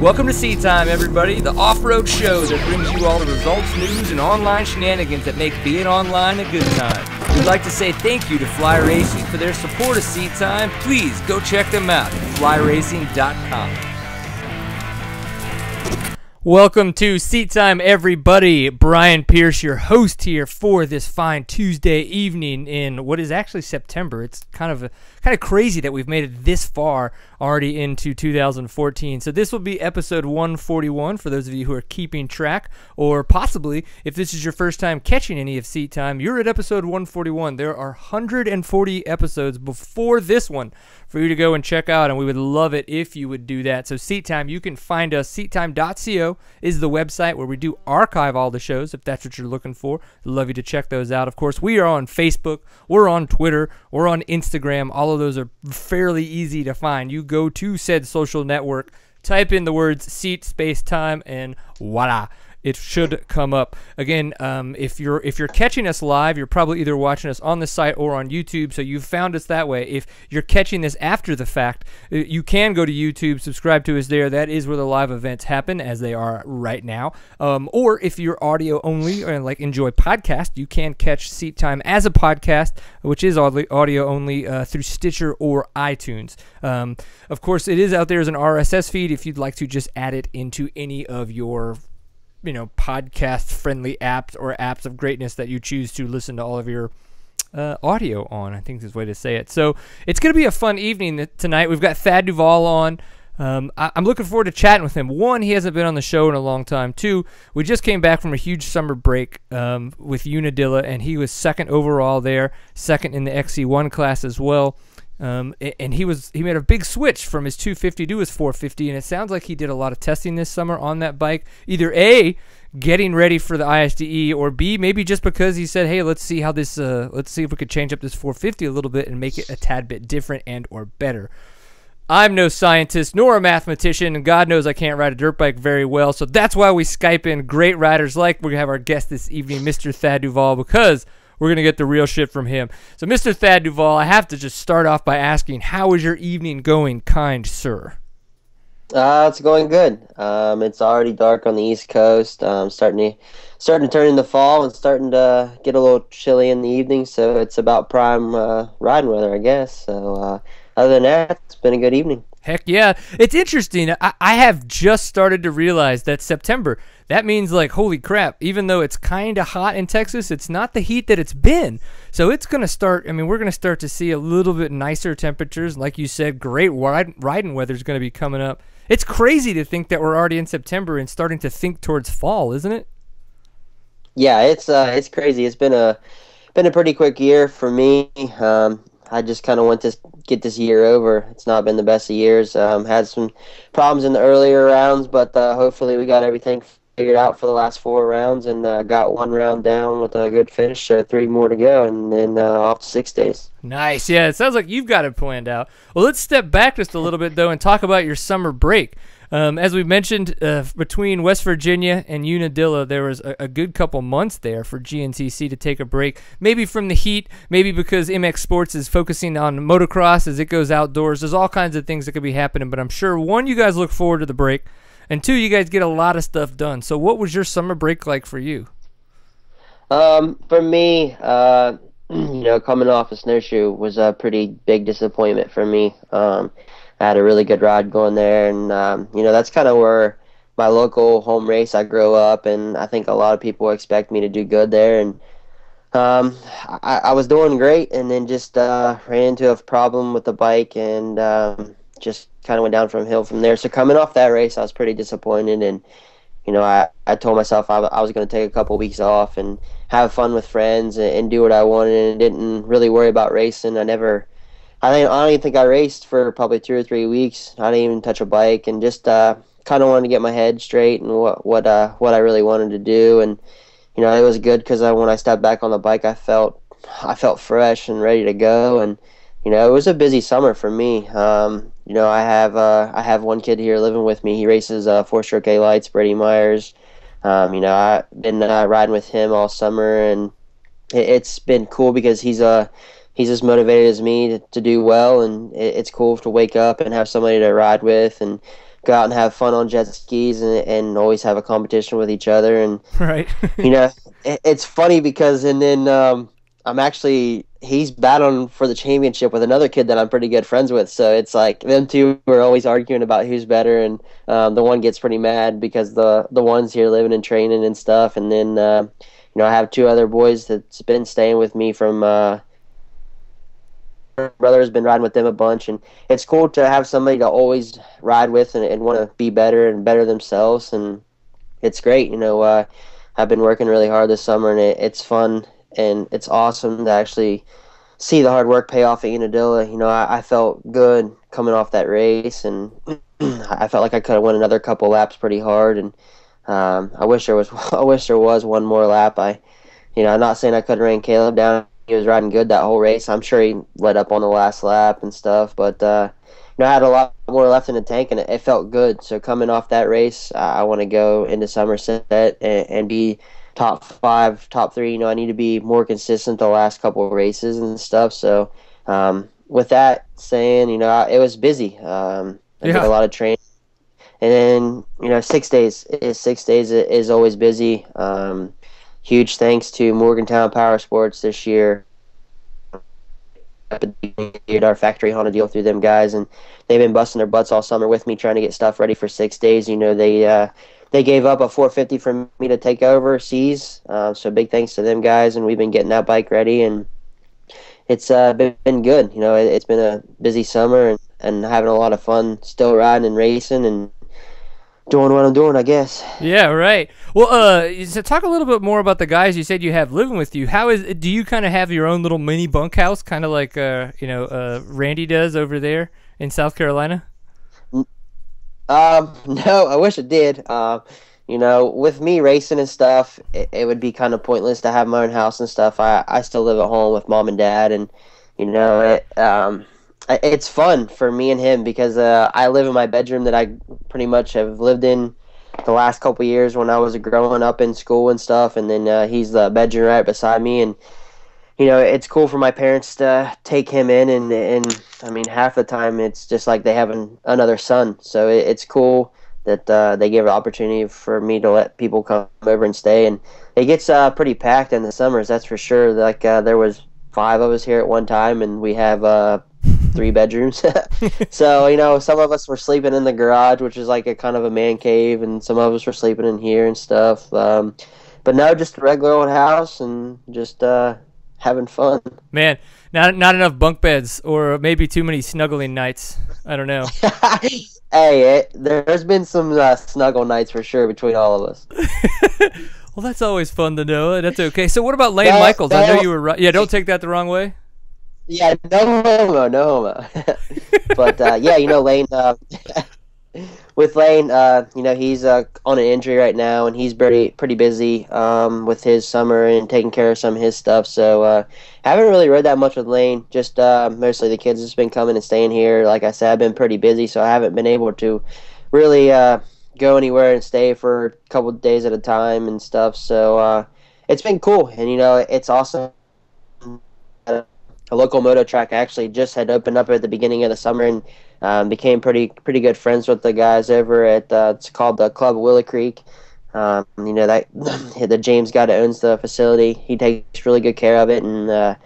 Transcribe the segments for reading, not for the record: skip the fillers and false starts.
Welcome to Seat Time, everybody, the off-road show that brings you all the results, news, and online shenanigans that make being online a good time. We'd like to say thank you to Fly Racing for their support of Seat Time. Please go check them out at flyracing.com. Welcome to Seat Time, everybody. Brian Pierce, your host here for this fine Tuesday evening in what is actually September. It's kind of crazy that we've made it this far already into 2014. So this will be episode 141 for those of you who are keeping track, or possibly if this is your first time catching any of Seat Time, you're at episode 141. There are 140 episodes before this one for you to go and check out, and we would love it if you would do that. So Seat Time, you can find us. Seattime.co is the website where we do archive all the shows, if that's what you're looking for. We'd love you to check those out. Of course, we are on Facebook, we're on Twitter, we're on Instagram. All of those are fairly easy to find. You go to said social network, type in the words Seat Space Time, and voila, it should come up. Again, if you're catching us live, you're probably either watching us on the site or on YouTube, so you've found us that way. If you're catching this after the fact, you can go to YouTube, subscribe to us there. That is where the live events happen, as they are right now. Or if you're audio only and like enjoy podcast, you can catch Seat Time as a podcast, which is audio only, through Stitcher or iTunes. Of course, it is out there as an RSS feed if you'd like to just add it into any of your podcast-friendly apps or apps of greatness that you choose to listen to all of your audio on, I think is the way to say it. So it's going to be a fun evening tonight. We've got Thad Duvall on. I'm looking forward to chatting with him. One, he hasn't been on the show in a long time. Two, we just came back from a huge summer break with Unadilla, and he was second overall there, second in the XC1 class as well. And he made a big switch from his 250 to his 450, and it sounds like he did a lot of testing this summer on that bike, either A, getting ready for the ISDE, or B, maybe just because he said, hey, let's see how this let's see if we could change up this 450 a little bit and make it a tad bit different and or better. I'm no scientist nor a mathematician, and God knows I can't ride a dirt bike very well, so that's why we Skype in great riders like we're going to have our guest this evening, Mr. Thad Duvall, because we're going to get the real shit from him. So, Mr. Thad Duvall, I have to just start off by asking, how is your evening going, kind sir? It's going good. It's already dark on the East Coast. Starting to turn into fall and starting to get a little chilly in the evening, so it's about prime riding weather, I guess. So, other than that, it's been a good evening. Heck yeah. It's interesting. I have just started to realize that September, that means like, holy crap, even though it's kind of hot in Texas, it's not the heat that it's been. So it's going to start, we're going to start to see a little bit nicer temperatures. Like you said, great riding weather is going to be coming up. It's crazy to think that we're already in September and starting to think towards fall, isn't it? Yeah, it's crazy. It's been a pretty quick year for me. I just kind of want to get this year over. It's not been the best of years. Had some problems in the earlier rounds, but hopefully we got everything figured out for the last 4 rounds, and got 1 round down with a good finish. 3 more to go, and then off to 6 days. Nice. Yeah, it sounds like you've got it planned out. Well, let's step back just a little bit, though, and talk about your summer break. As we mentioned, between West Virginia and Unadilla, there was a good couple months there for GNCC to take a break, maybe from the heat, maybe because MX Sports is focusing on motocross as it goes outdoors. There's all kinds of things that could be happening, but I'm sure, one, you guys look forward to the break, and 2, you guys get a lot of stuff done. So what was your summer break like for you? For me, coming off a snowshoe was a pretty big disappointment for me. I had a really good ride going there, and that's kind of where my local home race. I grew up, and I think a lot of people expect me to do good there, and I was doing great, and then just ran into a problem with the bike, and just kind of went down from hill from there. So coming off that race, I was pretty disappointed, and I told myself I was going to take a couple weeks off and have fun with friends and do what I wanted, and didn't really worry about racing. I don't even think I raced for probably 2 or 3 weeks. I didn't even touch a bike, and just kind of wanted to get my head straight and what I really wanted to do. And it was good because when I stepped back on the bike, I felt fresh and ready to go. And it was a busy summer for me. I have one kid here living with me. He races 4-stroke A lights, Brady Myers. I've been riding with him all summer, and it's been cool because he's as motivated as me to do well, and it's cool to wake up and have somebody to ride with and go out and have fun on jet skis and always have a competition with each other. And Right. it's funny because and then he's battling for the championship with another kid that I'm pretty good friends with. So it's like them two are always arguing about who's better, and the one gets pretty mad because the one's here living and training and stuff. And then I have two other boys that's been staying with me from. Brother has been riding with them a bunch, and it's cool to have somebody to always ride with and want to be better and better themselves. And it's great. I've been working really hard this summer, and it's fun and it's awesome to actually see the hard work pay off at Unadilla. I felt good coming off that race, and I felt like I could have won another couple laps pretty hard. And I wish there was one more lap. I'm not saying I could have ran Caleb down. He was riding good that whole race. I'm sure he let up on the last lap and stuff, but I had a lot more left in the tank, and it felt good. So coming off that race, I want to go into Somerset and be top 5, top 3. I need to be more consistent the last couple of races and stuff. So with that saying, it was busy. I did a lot of training, and then 6 days is always busy. Huge thanks to Morgantown Power Sports this year. Did our factory Unadilla through them guys, and they've been busting their butts all summer with me trying to get stuff ready for 6 days. They gave up a 450 for me to take over C's, so big thanks to them guys, and we've been getting that bike ready, and it's been good. It's been a busy summer and having a lot of fun still riding and racing and doing what I'm doing, I guess. Yeah, right. Well, so talk a little bit more about the guys you said you have living with you. Do you kind of have your own little mini bunkhouse, kind of like Randy does over there in South Carolina? No, I wish it did. With me racing and stuff, it would be kind of pointless to have my own house and stuff. I still live at home with mom and dad, and it's fun for me and him because I live in my bedroom that I pretty much have lived in the last couple of years when I was growing up in school and stuff, and then he's the bedroom right beside me, and it's cool for my parents to take him in, and I mean half the time it's just like they have another son, so it's cool that they give an opportunity for me to let people come over and stay, and it gets pretty packed in the summers, that's for sure. Like there was 5 of us here at one time, and we have 3 bedrooms. So, some of us were sleeping in the garage, which is like a kind of a man cave, and some of us were sleeping in here and stuff. But no, just a regular old house and just having fun. Man, not enough bunk beds, or maybe too many snuggling nights. I don't know. Hey, there's been some snuggle nights for sure between all of us. Well, that's always fun to know. That's okay. So what about Lane Michaels? I know you were right. Yeah, don't take that the wrong way. Yeah, no homo. But Lane. With Lane, he's on an injury right now, and he's pretty busy with his summer and taking care of some of his stuff. So haven't really rode that much with Lane. Just mostly the kids has been coming and staying here. Like I said, I've been pretty busy, so I haven't been able to really go anywhere and stay for a couple of days at a time and stuff. So it's been cool, and it's awesome. A local moto track actually just had opened up at the beginning of the summer, and became pretty good friends with the guys over at it's called the Club Willow Creek. That the James guy that owns the facility, he takes really good care of it, and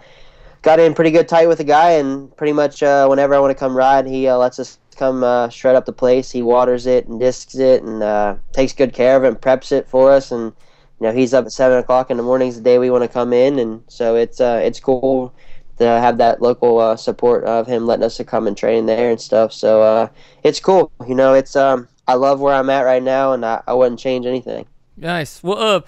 got in pretty good tight with the guy, and pretty much whenever I want to come ride, he lets us come shred up the place. He waters it and discs it, and takes good care of it and preps it for us, and he's up at 7 o'clock in the mornings the day we want to come in, and so it's cool to have that local support of him letting us to come and train there and stuff. So it's cool. It's I love where I'm at right now, and I wouldn't change anything. Nice. Well,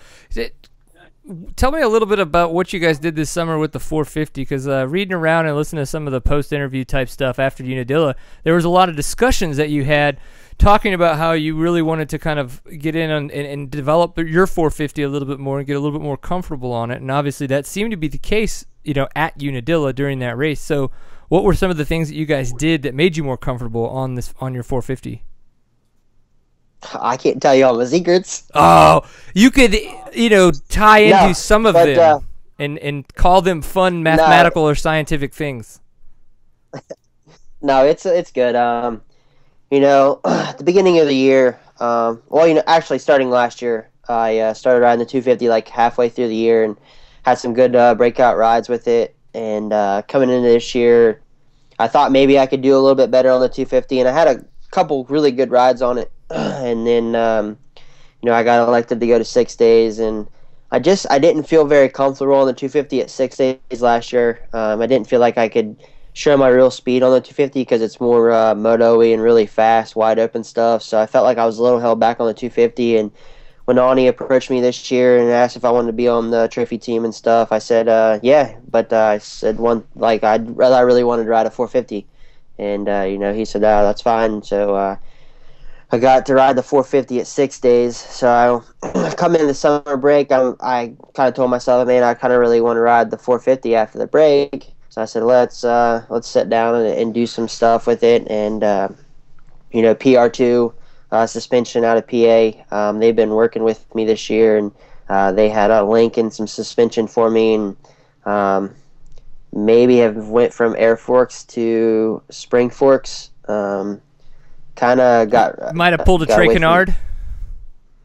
tell me a little bit about what you guys did this summer with the 450, because reading around and listening to some of the post-interview type stuff after Unadilla, there was a lot of discussions that you had talking about how you really wanted to kind of get in and develop your 450 a little bit more and get a little bit more comfortable on it, and obviously that seemed to be the case at Unadilla during that race. So what were some of the things that you guys did that made you more comfortable on your 450? I can't tell you all the secrets. Oh, you could tie into some of them and call them fun mathematical or scientific things. No, it's good. At the beginning of the year, actually starting last year, I started riding the 250 like halfway through the year and had some good breakout rides with it. And coming into this year, I thought maybe I could do a little bit better on the 250, and I had a couple really good rides on it. And then, I got elected to go to 6 days, and I didn't feel very comfortable on the 250 at 6 days last year. I didn't feel like I could show my real speed on the 250 because it's more moto-y and really fast, wide open stuff. So I felt like I was a little held back on the 250. And when Ani approached me this year and asked if I wanted to be on the trophy team and stuff, I said yeah. But I said I really wanted to ride a 450, and he said that's fine. So I got to ride the 450 at 6 days. So I come in the summer break. I kind of told myself, man, I kind of really want to ride the 450 after the break. So I said, let's sit down and do some stuff with it. And PR2 suspension out of PA. They've been working with me this year, and they had a link and some suspension for me, and maybe have went from air forks to spring forks. Kind of might have pulled a Trey Kennard.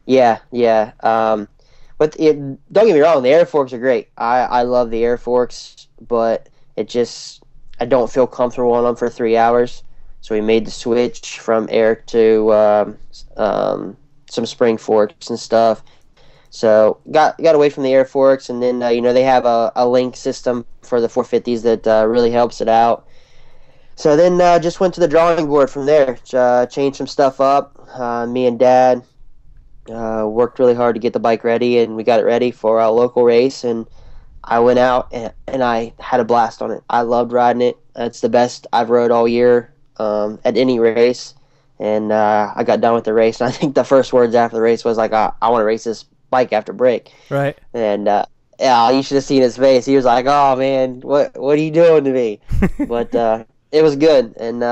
Yeah. But don't get me wrong, the air forks are great. I love the air forks, but I don't feel comfortable on them for 3 hours. So we made the switch from air to some spring forks and stuff. So got away from the air forks, and then they have a link system for the 450s that really helps it out. So then just went to the drawing board from there. Changed some stuff up. Me and Dad worked really hard to get the bike ready, and we got it ready for our local race. And I went out and I had a blast on it. I loved riding it. It's the best I've rode all year at any race. And I got done with the race, and I think the first words after the race was like, I want to race this bike after break. Right. And yeah, you should have seen his face. He was like, oh man, what are you doing to me? But it was good. And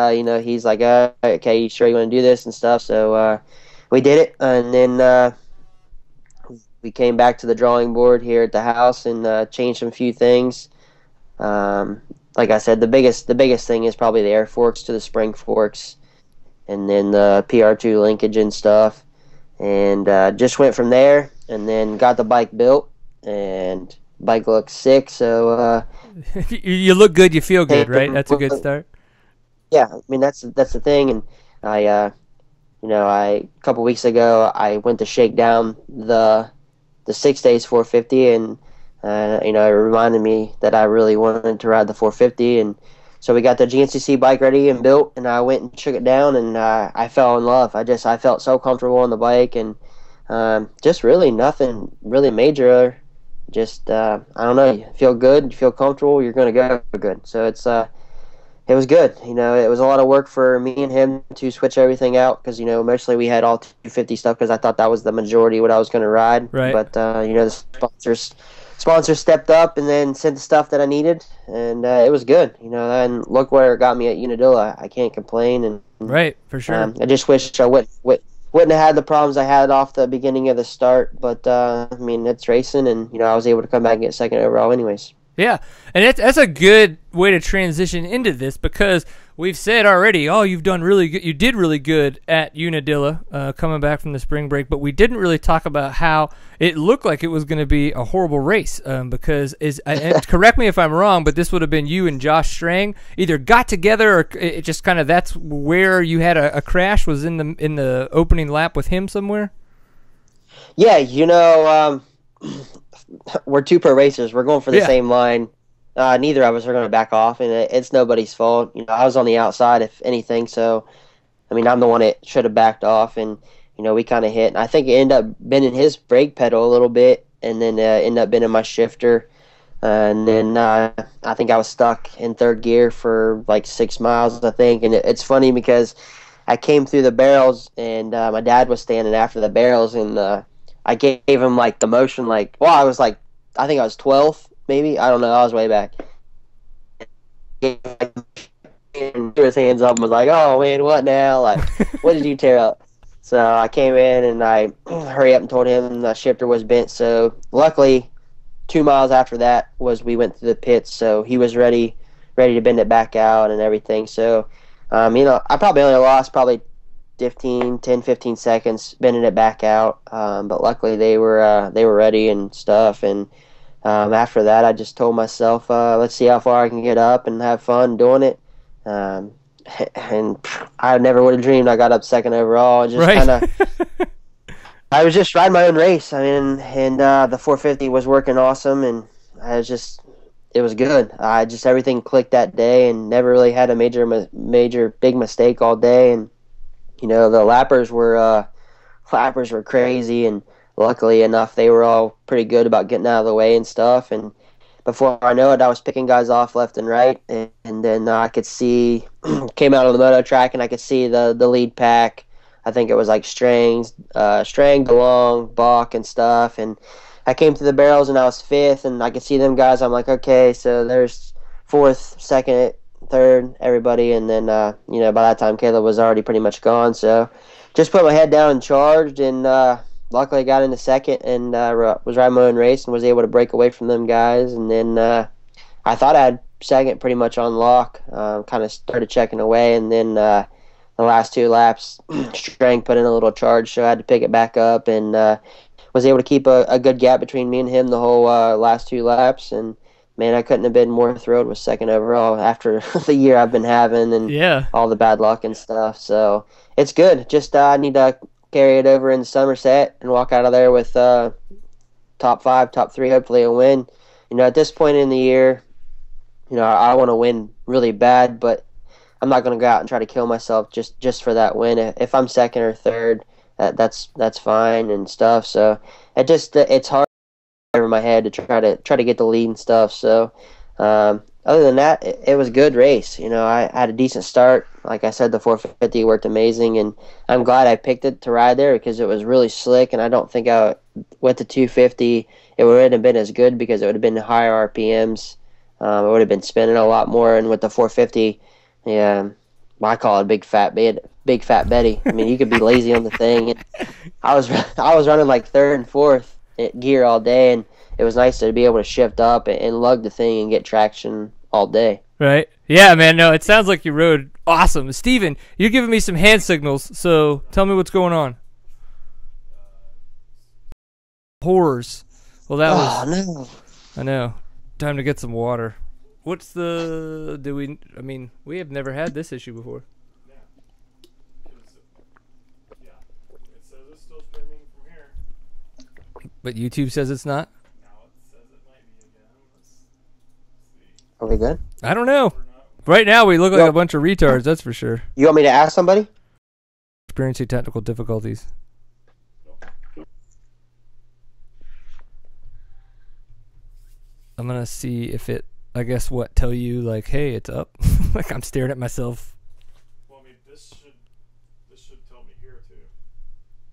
he's like, okay, you sure you want to do this and stuff? So we did it, and then we came back to the drawing board here at the house and changed some few things. Like I said, the biggest thing is probably the air forks to the spring forks, and then the PR2 linkage and stuff. And just went from there, and then got the bike built, and bike looks sick. So you look good, you feel good, right? That's a good start. Yeah, I mean that's the thing. And I a couple weeks ago I went to shake down the 6 days 450, and it reminded me that I really wanted to ride the 450. And so we got the GNCC bike ready and built, and I went and shook it down, and I fell in love. I felt so comfortable on the bike, and just really nothing really major. Just I don't know, you feel good, you feel comfortable, you're gonna go good. So it was good. It was a lot of work for me and him to switch everything out because, mostly we had all 250 stuff because I thought that was the majority of what I was going to ride. Right. But, the sponsors stepped up and then sent the stuff that I needed, and it was good. And look where it got me at Unadilla. I can't complain. And right, for sure. I just wish I wouldn't have had the problems I had off the beginning of the start. But, it's racing, and, I was able to come back and get second overall anyways. Yeah, and that's a good way to transition into this because we've said already, you've done really good. You did really good at Unadilla coming back from the spring break, but we didn't really talk about how it looked like it was going to be a horrible race because, and correct me if I'm wrong, but this would have been you and Josh Strang either got together or it just kind of that's where you had a crash was in the opening lap with him somewhere? Yeah, we're two pro racers. We're going for the same line. Neither of us are going to back off, and it's nobody's fault. I was on the outside, if anything. So, I'm the one that should have backed off, and we kind of hit. And I think it ended up bending his brake pedal a little bit, and then ended up bending my shifter. And then I think I was stuck in third gear for like 6 miles, I think. And it's funny because I came through the barrels, and my dad was standing after the barrels, and I gave him like the motion, I think I was 12, maybe. I don't know. I was way back. And threw his hands up and was like, "Oh man, what now? Like, what did you tear up?" So I came in and I hurry up and told him the shifter was bent. So luckily, 2 miles after that we went through the pits, so he was ready to bend it back out and everything. So, I probably only lost 10, 15 seconds spinning it back out. But luckily they were ready and stuff. And after that, I just told myself, let's see how far I can get up and have fun doing it. Um, and I never would have dreamed I got up second overall. Just Right. kind of, I was just riding my own race. I mean, and the 450 was working awesome, and it was good. I just everything clicked that day, and never really had a major big mistake all day. And the lappers were crazy, and luckily enough, they were all pretty good about getting out of the way and stuff. And before I know it, I was picking guys off left and right, and then I could see, came out on the moto track, and I could see the lead pack. I think it was like Strang, DeLong, Bach, and stuff. And I came to the barrels, and I was fifth, and I could see them guys. I'm like, okay, so there's fourth, second, third, everybody. And then, by that time, Caleb was already pretty much gone. So just put my head down and charged, and luckily I got into second and was riding my own race and was able to break away from them guys. And then I thought I had second pretty much on lock. Kind of started checking away, and then the last two laps, Strang put in a little charge, so I had to pick it back up, and was able to keep a good gap between me and him the whole last two laps. And man, I couldn't have been more thrilled with second overall after the year I've been having and Yeah. all the bad luck and stuff. So it's good. Just I need to carry it over in Somerset and walk out of there with top 5, top 3, hopefully a win. At this point in the year, I want to win really bad, but I'm not going to go out and try to kill myself just for that win. If I'm second or third, that's fine and stuff. So it's hard over my head to try to get the lead and stuff. So other than that, it was a good race. I had a decent start. Like I said, the 450 worked amazing, and I'm glad I picked it to ride there because it was really slick. And I don't think with the 250 it wouldn't have been as good because it would have been higher RPMs. It would have been spinning a lot more. And with the 450, yeah, I call it Big Fat Betty. I mean, you could be lazy on the thing. And I was running like third and fourth gear all day, and it was nice to be able to shift up and lug the thing and get traction all day. Right. Yeah, man. No, it sounds like you rode awesome. Steven, you're giving me some hand signals, so tell me what's going on. Horrors. Well, that was... no. I know. Time to get some water. We have never had this issue before. It says it's still streaming from here. But YouTube says it's not? Now it says it might be again. Let's see. Are we good? I don't know. Right now we look like a bunch of retards, that's for sure. You want me to ask somebody? Experiencing technical difficulties. I'm going to see if it, tell you, like, hey, it's up. Like I'm staring at myself. Well, I mean, this should tell me here too,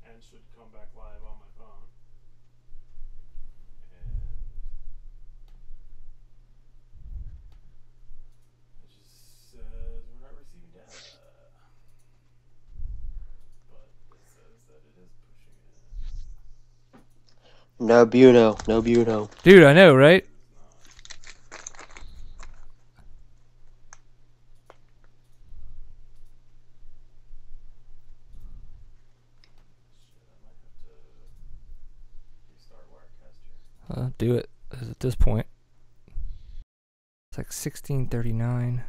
and should come back live on my phone. And it just says we're not receiving data, but it says that it is pushing it. No bueno. Dude, I know, right? Do it at this point. It's like 16:39.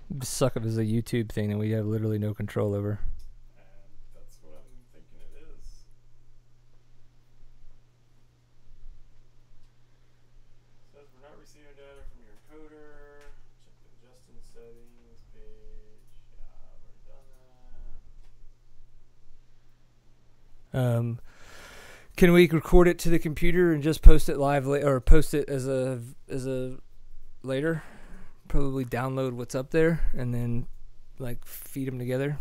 It'd suck if it was a YouTube thing that we have literally no control over. And that's what I'm thinking it is. It says we're not receiving data from your encoder. Check the Justin settings page. Yeah, I've already done that. Can we record it to the computer and just post it live or post it as a later? Probably download what's up there and then like feed them together.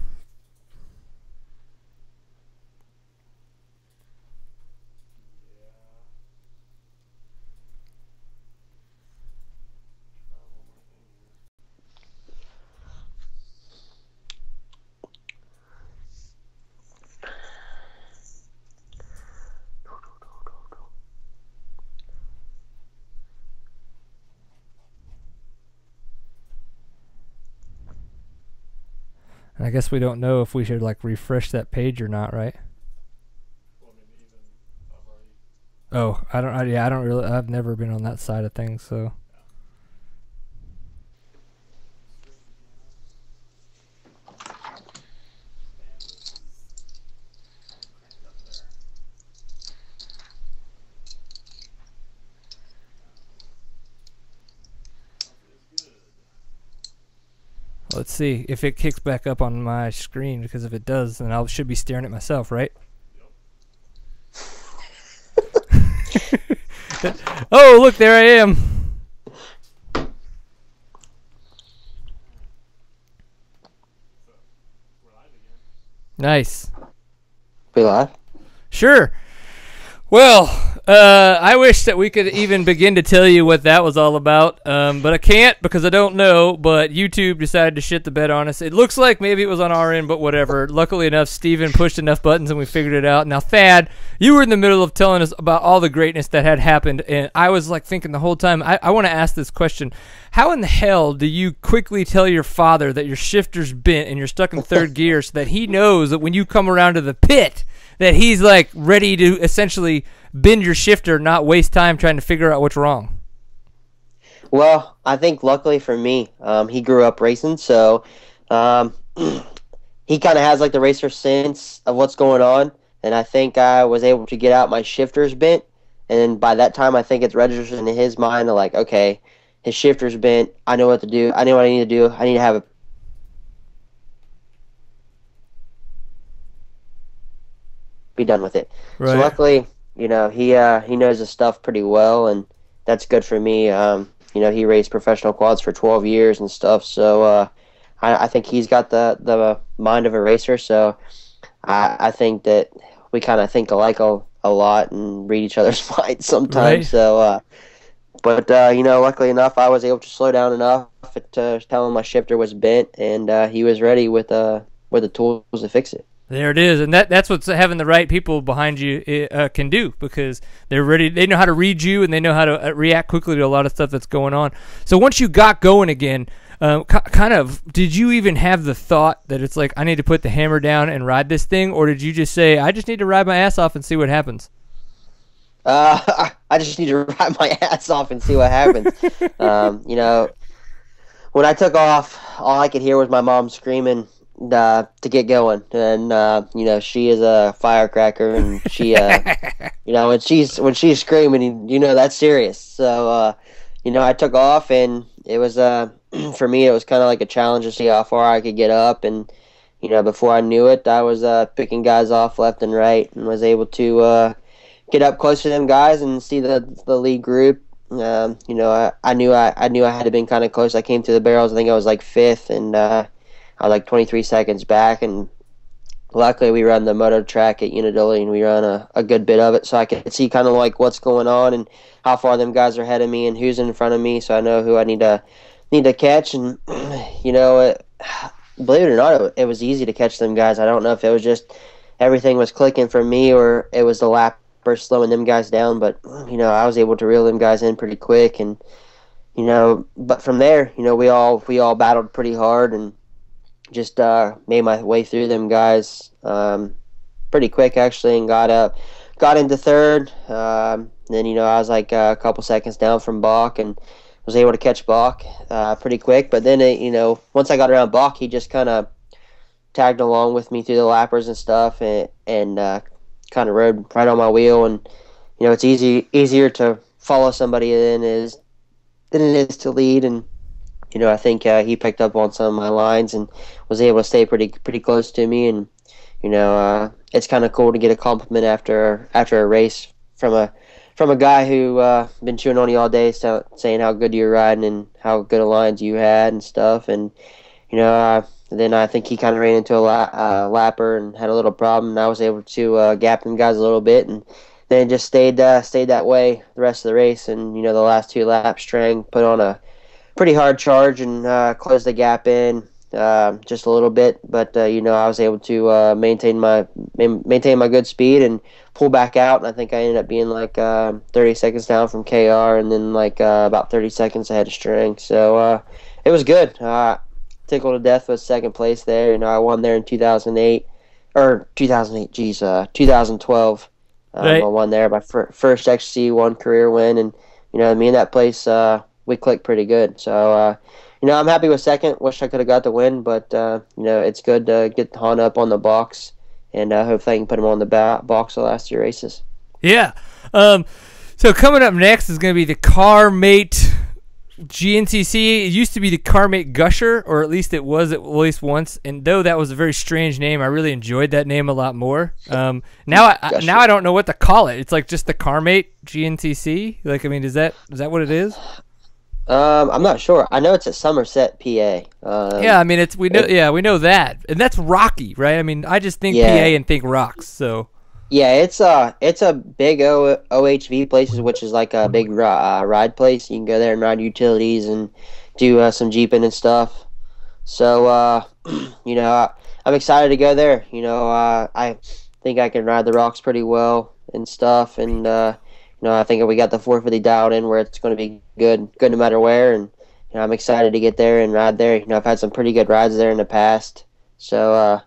And I guess we don't know if we should like refresh that page or not, right? Well, I mean, even I've already. Oh, I don't really. I've never been on that side of things, so. Let's see if it kicks back up on my screen, because if it does, then I should be staring at myself, right? Oh, look, there I am. Nice. We live? Sure. Well, I wish that we could even begin to tell you what that was all about, but I can't because I don't know, but YouTube decided to shit the bed on us. It looks like maybe it was on our end, but whatever. Luckily enough, Steven pushed enough buttons and we figured it out. Now, Thad, you were in the middle of telling us about all the greatness that had happened, and I was like thinking the whole time, I want to ask this question. How in the hell do you quickly tell your father that your shifter's bent and you're stuck in third gear so that he knows that when you come around to the pit that he's like ready to essentially bend your shifter, not waste time trying to figure out what's wrong? Well, I think luckily for me, he grew up racing, so he kind of has like the racer sense of what's going on, and I think I was able to get out my shifter's bent, and by that time I think it's registered in his mind of like, okay, his shifter's bent, I know what to do, I know what I need to do, I need to have a be done with it. Right. So luckily, he knows his stuff pretty well, and that's good for me. He raced professional quads for 12 years and stuff, so I think he's got the mind of a racer. So I think that we kind of think alike a lot and read each other's minds sometimes. Right. So, luckily enough, I was able to slow down enough to tell him my shifter was bent, and he was ready with the tools to fix it. There it is, and that's what having the right people behind you can do, because they're ready. They know how to read you, and they know how to react quickly to a lot of stuff that's going on. So once you got going again, did you even have the thought that it's like, I need to put the hammer down and ride this thing, or did you just say, I just need to ride my ass off and see what happens? I just need to ride my ass off and see what happens. When I took off, all I could hear was my mom screaming to get going, and she is a firecracker, and she when she's screaming, that's serious. So I took off, and it was for me it was kind of like a challenge to see how far I could get up, and before I knew it, I was picking guys off left and right, and was able to get up close to them guys and see the lead group. I knew I had to been kind of close. I came to the barrels. I think I was like fifth, and I was like 23 seconds back, and luckily we run the moto track at Unadilla, and we run a good bit of it, so I could see kind of like what's going on and how far them guys are ahead of me and who's in front of me, so I know who I need to catch. And believe it or not, it was easy to catch them guys. I don't know if it was just everything was clicking for me or it was the lapper slowing them guys down, but I was able to reel them guys in pretty quick, and but from there, we all battled pretty hard and just made my way through them guys pretty quick actually, and got into third. Then I was like a couple seconds down from Bach and was able to catch Bach pretty quick. But then once I got around Bach, he just kind of tagged along with me through the lappers and stuff, and kind of rode right on my wheel. And it's easier to follow somebody than it is to lead. And I think he picked up on some of my lines and was able to stay pretty close to me. And it's kind of cool to get a compliment after a race from a guy who been chewing on you all day, saying how good you're riding and how good a lines you had and stuff. And then I think he kind of ran into a lapper and had a little problem, and I was able to gap them guys a little bit, and then just stayed that way the rest of the race. And the last two laps, Strang put on a pretty hard charge and closed the gap in just a little bit, but I was able to maintain my good speed and pull back out, and I think I ended up being like 30 seconds down from KR, and then like about 30 seconds ahead of Strang. So it was good. tickled to death with second place there. You know, I won there in 2008 or 2008. Geez, 2012. Right. I won there, my first XC1 career win, and you know, me and that place, we clicked pretty good. So, you know, I'm happy with second. Wish I could have got the win, but you know, it's good to get Honda up on the box, and hopefully I can put him on the box the last 2 races. Yeah. So coming up next is going to be the CarMate GNCC. It used to be the CarMate Gusher, or at least it was at least once. And though that was a very strange name, I really enjoyed that name a lot more. Now I don't know what to call it. It's like just the CarMate GNCC. Like, I mean, is that what it is? I'm not sure. I know it's at Somerset, PA. Yeah, I mean, we know that, and that's Rocky, right? I mean, I just think PA and think rocks. So. Yeah, it's a big OHV places, which is like a big ride place. You can go there and ride utilities and do some jeeping and stuff. So, you know, I'm excited to go there. You know, I think I can ride the rocks pretty well and stuff. And, you know, I think we got the 450 dialed in where it's going to be good no matter where. And, you know, I'm excited to get there and ride there. You know, I've had some pretty good rides there in the past. So,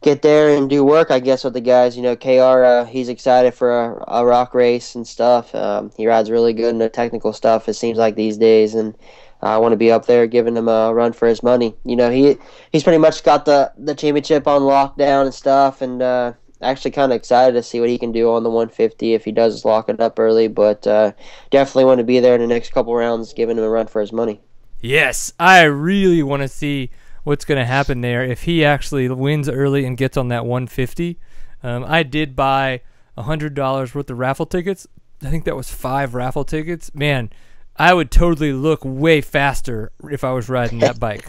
get there and do work, I guess, with the guys. You know, KR, he's excited for a rock race and stuff. He rides really good in the technical stuff, it seems like, these days. And I want to be up there giving him a run for his money. You know, he's pretty much got the championship on lockdown and stuff. And actually kind of excited to see what he can do on the 150 if he does lock it up early. But definitely want to be there in the next couple rounds giving him a run for his money. Yes, I really want to see what's going to happen there if he actually wins early and gets on that 150. I did buy $100 worth of raffle tickets. I think that was 5 raffle tickets. Man, I would totally look way faster if I was riding that bike.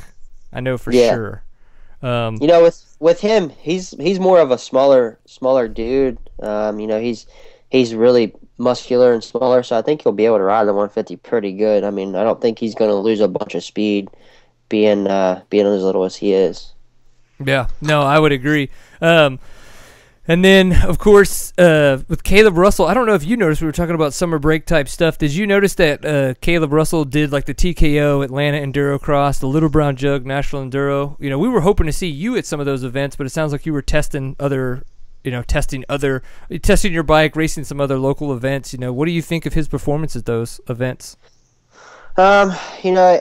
I know for sure. You know, with him, he's more of a smaller dude. You know, he's really muscular and smaller, so I think he'll be able to ride the 150 pretty good. I mean, I don't think he's going to lose a bunch of speed being as little as he is. Yeah, no, I would agree. And then, of course, with Caleb Russell, I don't know if you noticed, we were talking about summer break type stuff. Did you notice that Caleb Russell did like the TKO Atlanta Enduro Cross, the Little Brown Jug National Enduro? You know, we were hoping to see you at some of those events, but it sounds like you were testing your bike, racing some other local events. You know, what do you think of his performance at those events? You know,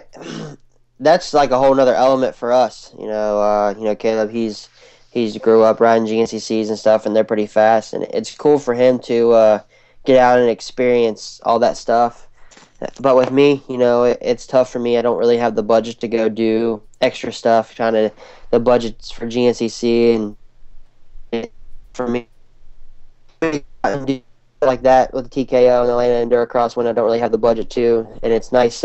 that's like a whole nother element for us. You know, Caleb, he's grew up riding GNCCs and stuff, and they're pretty fast, and it's cool for him to get out and experience all that stuff. But with me, you know, it's tough for me. I don't really have the budget to go do extra stuff. The budget's for GNCC, and for me, like that with the TKO and the Atlanta Enduro Cross when I don't really have the budget to. And it's nice.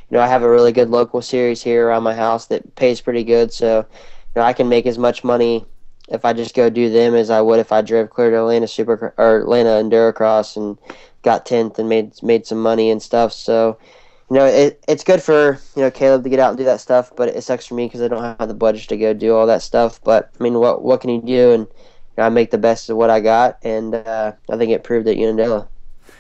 You know, I have a really good local series here around my house that pays pretty good, so you know, I can make as much money if I just go do them as I would if I drove clear to Atlanta Atlanta Enduro Cross and got 10th and made some money and stuff. So, you know, it's good for, you know, Caleb to get out and do that stuff, but it sucks for me because I don't have the budget to go do all that stuff. But I mean, what can you do? And you know, I make the best of what I got, and I think it proved at Unadilla.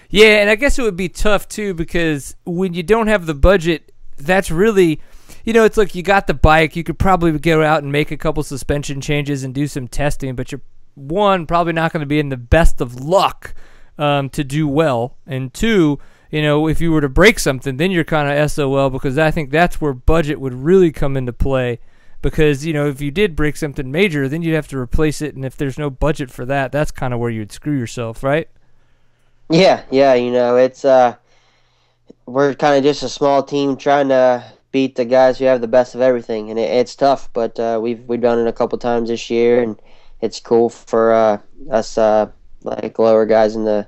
Yeah, and I guess it would be tough too because when you don't have the budget, that's really, you know, it's like you got the bike, you could probably go out and make a couple suspension changes and do some testing, but you're, one, probably not going to be in the best of luck to do well, and two, you know, if you were to break something, then you're kind of SOL, because I think that's where budget would really come into play, because, you know, if you did break something major, then you'd have to replace it, and if there's no budget for that, that's kind of where you'd screw yourself, right? Yeah, you know, it's we're kind of just a small team trying to beat the guys who have the best of everything, and it's tough. But we've done it a couple times this year, and it's cool for us like lower guys in the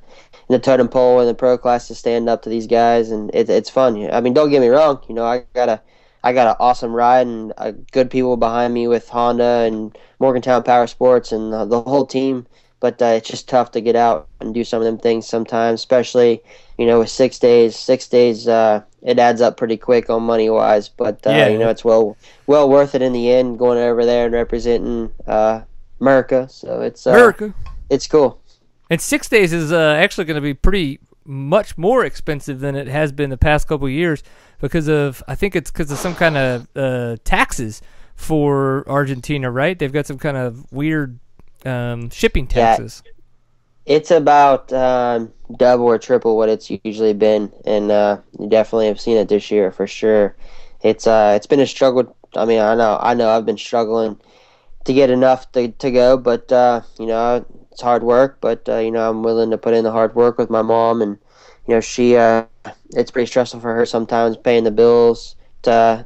totem pole and the pro class to stand up to these guys, and it's fun. I mean, don't get me wrong. You know, I got an awesome ride and good people behind me with Honda and Morgantown Power Sports and the whole team. But it's just tough to get out and do some of them things sometimes, especially, you know, with 6 days. 6 days, it adds up pretty quick on money-wise. But, you know, it's well worth it in the end, going over there and representing America. So it's America. It's cool. And 6 days is actually going to be pretty much more expensive than it has been the past couple of years because of, I think it's because of some kind of taxes for Argentina, right? They've got some kind of weird shipping taxes. Yeah, it's about double or triple what it's usually been, and you definitely have seen it this year for sure. It's been a struggle. I mean, I know I've been struggling to get enough to go, but you know, it's hard work. But you know, I'm willing to put in the hard work with my mom, and you know, she it's pretty stressful for her sometimes paying the bills, to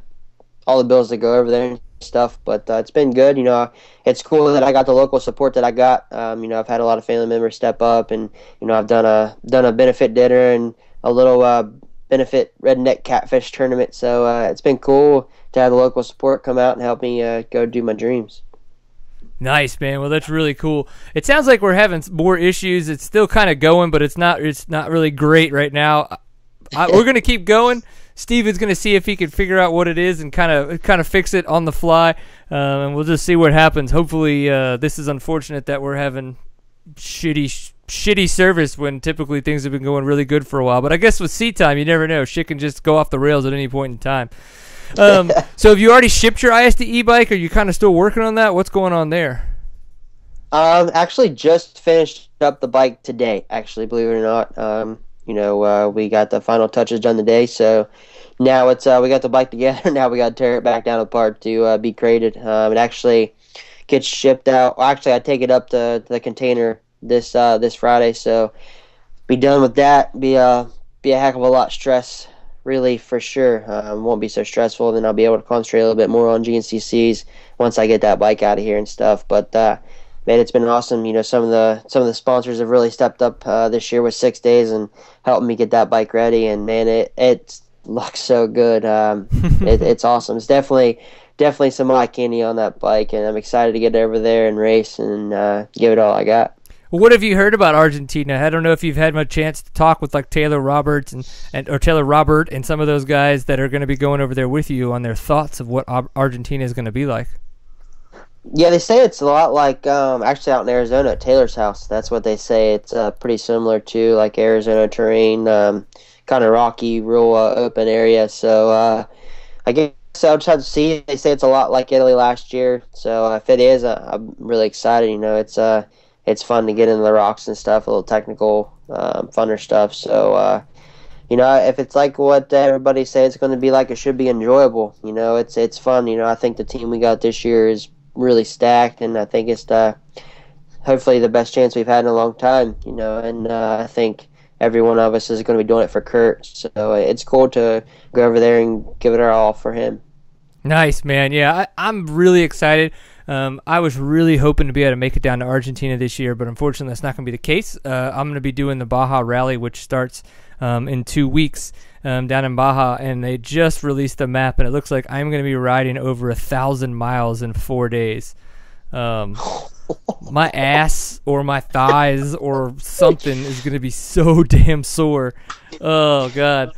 all the bills that go over there and stuff. But it's been good. You know, it's cool that I got the local support that I got. You know, I've had a lot of family members step up, and you know, I've done a benefit dinner and a little benefit redneck catfish tournament. So it's been cool to have the local support come out and help me go do my dreams. Nice, man. Well, that's really cool. It sounds like we're having more issues. It's still kind of going, but it's not really great right now. We're gonna keep going. Steven's gonna see if he can figure out what it is and kind of fix it on the fly, and we'll just see what happens. Hopefully, this is unfortunate that we're having shitty service when typically things have been going really good for a while. But I guess with seat time, you never know. Shit can just go off the rails at any point in time. So have you already shipped your ISD e-bike? Or are you kind of still working on that? What's going on there? Actually just finished up the bike today, actually, believe it or not. You know, we got the final touches done today, so now it's we got the bike together. Now we got to tear it back down apart to be crated. It actually gets shipped out. Well, actually, I take it up to the container this Friday, so be done with that. Be a heck of a lot stress. Really, for sure. Won't be so stressful. Then I'll be able to concentrate a little bit more on GNCCs once I get that bike out of here and stuff. But man, it's been awesome. You know, some of the sponsors have really stepped up this year with 6 days and helping me get that bike ready. And man, it looks so good. It's awesome. It's definitely some eye candy on that bike, and I'm excited to get over there and race and give it all I got. Well, what have you heard about Argentina? I don't know if you've had much chance to talk with like Taylor Roberts or Taylor Robert and some of those guys that are going to be going over there with you on their thoughts of what Argentina is going to be like. Yeah, they say it's a lot like actually out in Arizona at Taylor's house. That's what they say. It's pretty similar to like Arizona terrain, kind of rocky, real open area. So I guess I'll just have to see. They say it's a lot like Italy last year. So if it is, I'm really excited. You know, it's fun to get into the rocks and stuff, a little technical, funner stuff. So, you know, if it's like what everybody says it's going to be like, it should be enjoyable. You know, it's fun. You know, I think the team we got this year is really stacked, and I think it's hopefully the best chance we've had in a long time. You know, and I think every one of us is going to be doing it for Kurt. So it's cool to go over there and give it our all for him. Nice, man. Yeah, I'm really excited. I was really hoping to be able to make it down to Argentina this year, but unfortunately that's not going to be the case. I'm going to be doing the Baja Rally, which starts in 2 weeks down in Baja, and they just released a map, and it looks like I'm going to be riding over 1,000 miles in 4 days. My ass or my thighs or something is going to be so damn sore. Oh, God.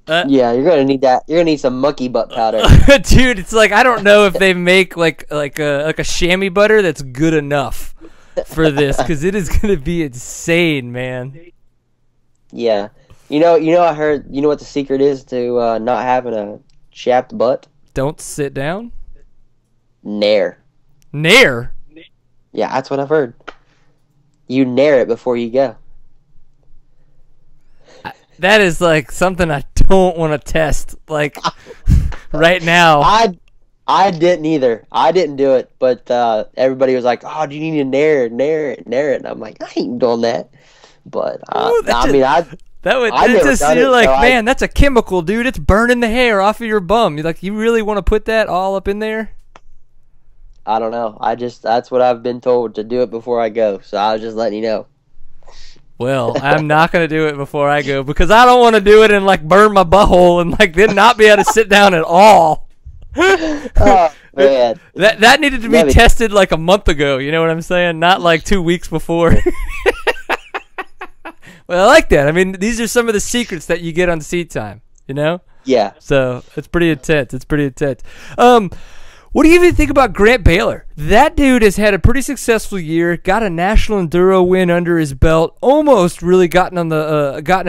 Yeah, you're gonna need that. You're gonna need some monkey butt powder, dude. It's like I don't know if they make like a chamois butter that's good enough for this, because it is gonna be insane, man. Yeah, you know. I heard. You know what the secret is to not having a chapped butt? Don't sit down. Nair. Nair. Yeah, that's what I've heard. You nair it before you go. That is like something I don't want to test like right now. I didn't either. I didn't do it, but everybody was like, "Oh, do you need to nair it?" And I'm like, I ain't doing that. But you're like, man, that's a chemical, dude. It's burning the hair off of your bum. You're like, you really want to put that all up in there? I don't know. That's what I've been told, to do it before I go. So I was just letting you know. Well, I'm not going to do it before I go, because I don't want to do it and like burn my butthole and like then not be able to sit down at all. Oh, man. That needed to be tested like a month ago, you know what I'm saying? Not like 2 weeks before. Well, I like that. I mean, these are some of the secrets that you get on Seat Time, you know? Yeah. So it's pretty intense. What do you even think about Grant Baylor? That dude has had a pretty successful year, got a national enduro win under his belt, almost really gotten an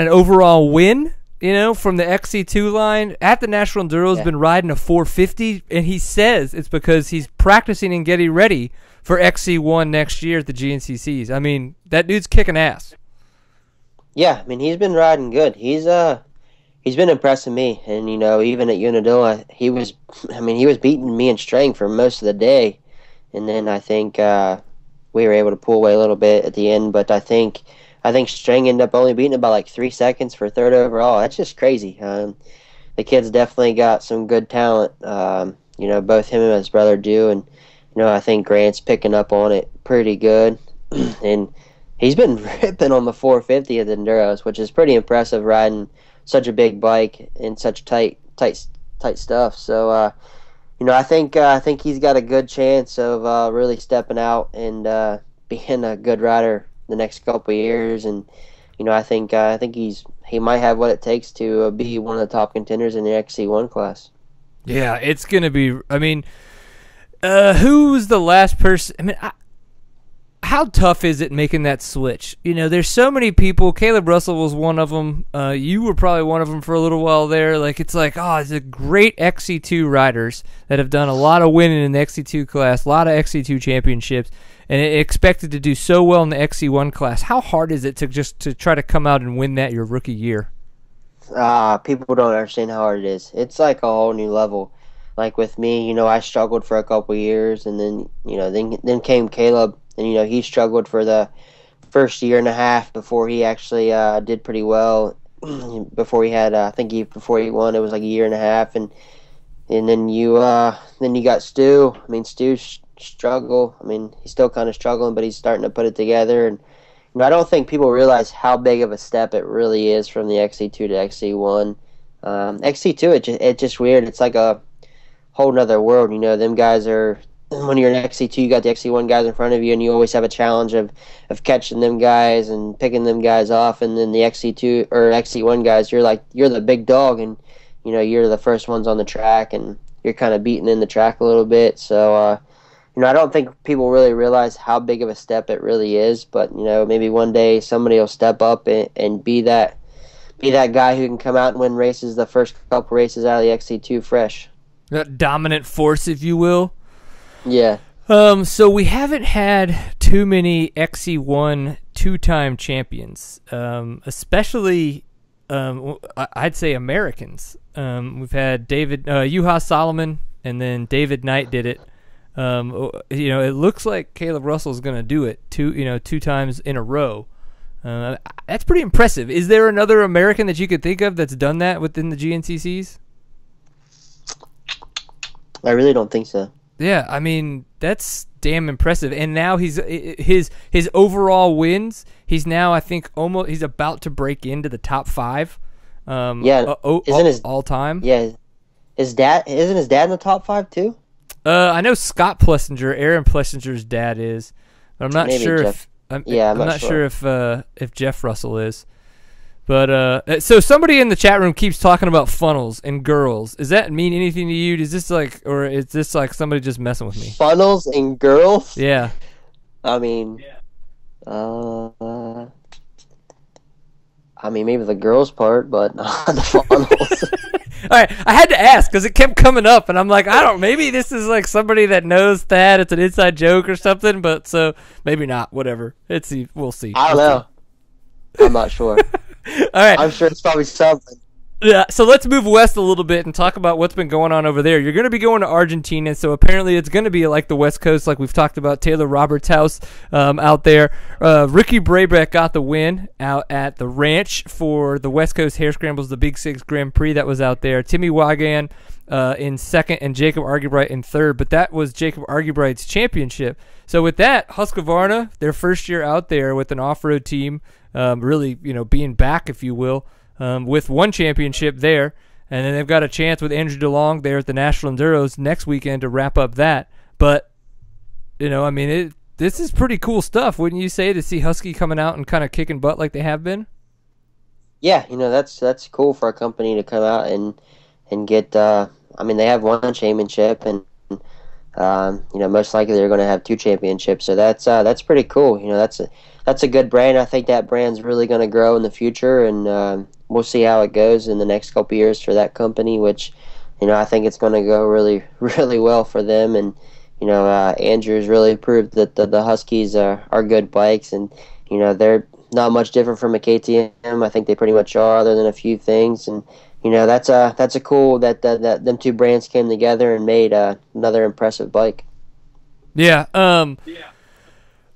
overall win, from the XC2 line at the national enduro. Has been riding a 450, and he says it's because he's practicing and getting ready for XC1 next year at the GNCCs. I mean, that dude's kicking ass. Yeah, I mean, he's been riding good. He's been impressing me, and even at Unadilla, he was beating me in strength for most of the day, and then I think we were able to pull away a little bit at the end. But I think Strang ended up only beating it by like 3 seconds for third overall. That's just crazy. The kid's definitely got some good talent. Both him and his brother do, and I think Grant's picking up on it pretty good, and he's been ripping on the 450 at the Enduros, which is pretty impressive riding such a big bike and such tight stuff. So, I think he's got a good chance of really stepping out and being a good rider the next couple of years. And I think he might have what it takes to be one of the top contenders in the XC1 class. Yeah, it's gonna be. I mean, who was the last person? I mean, how tough is it making that switch? There's so many people. Caleb Russell was one of them. You were probably one of them for a little while there. Like, it's like, it's a great XC2 riders that have done a lot of winning in the XC2 class, a lot of XC2 championships, and expected to do so well in the XC1 class. How hard is it to try to come out and win that your rookie year? People don't understand how hard it is. It's like a whole new level. Like with me, I struggled for a couple years, and then then came Caleb. And, he struggled for the first year and a half before he actually did pretty well. Before he had, before he won, it was like a year and a half. And then you got Stu. I mean, Stu struggle. I mean, he's still kind of struggling, but he's starting to put it together. And I don't think people realize how big of a step it really is from the XC2 to XC1. XC2, it's just weird. It's like a whole nother world. Them guys are... When you're in XC2, you got the XC1 guys in front of you, and you always have a challenge of catching them guys and picking them guys off. And then the XC2 or XC1 guys, you're the big dog, and you're the first ones on the track, and you're kind of beating in the track a little bit. So I don't think people really realize how big of a step it really is. But maybe one day somebody will step up and be that guy who can come out and win races the first couple races out of the XC2 fresh. That dominant force, if you will. Yeah. So we haven't had too many XC1 two-time champions, especially I'd say Americans. We've had Juha Solomon, and then David Knight did it. It looks like Caleb Russell's going to do it two times in a row. That's pretty impressive. Is there another American that you could think of that's done that within the GNCCs? I really don't think so. Yeah, I mean, that's damn impressive. And now his overall wins, he's now, I think, he's about to break into the top 5. All time. Yeah, isn't his dad in the top 5 too? I know Scott Plessinger, Aaron Plessinger's dad is, but I'm not sure Jeff. I'm not sure if Jeff Russell is. But so somebody in the chat room keeps talking about funnels and girls. Does that mean anything to you? Is this like somebody just messing with me? Funnels and girls? Yeah. I mean, maybe the girls part, but not the funnels. All right, I had to ask because it kept coming up, and I'm like, maybe this is like somebody that knows that it's an inside joke or something, but so maybe not. Whatever. We'll see. I don't know. I'm not sure. All right. I'm sure it's probably something. Yeah, so let's move west a little bit and talk about what's been going on over there. You're going to be going to Argentina, so apparently it's going to be like the West Coast, like we've talked about. Taylor Roberts' house out there. Ricky Brabeck got the win out at the ranch for the West Coast Hare Scrambles, the Big Six Grand Prix that was out there. Timmy Wagan in second and Jacob Argybright in third, but that was Jacob Argybright's championship. So with that, Husqvarna, their first year out there with an off-road team, really being back, if you will. With one championship there, and then they've got a chance with Andrew DeLong there at the National Enduros next weekend to wrap up that. But, this is pretty cool stuff, wouldn't you say, to see Husky coming out and kind of kicking butt like they have been? Yeah, that's cool for a company to come out and get. They have one championship, and Most likely they're going to have 2 championships. So that's pretty cool. That's a good brand. I think that brand's really going to grow in the future, and we'll see how it goes in the next couple years for that company. Which, I think it's going to go really, really well for them. And Andrew's really proved that the Huskies are good bikes, and they're not much different from a KTM. I think they pretty much are, other than a few things. And that's a cool that them two brands came together and made another impressive bike. Yeah.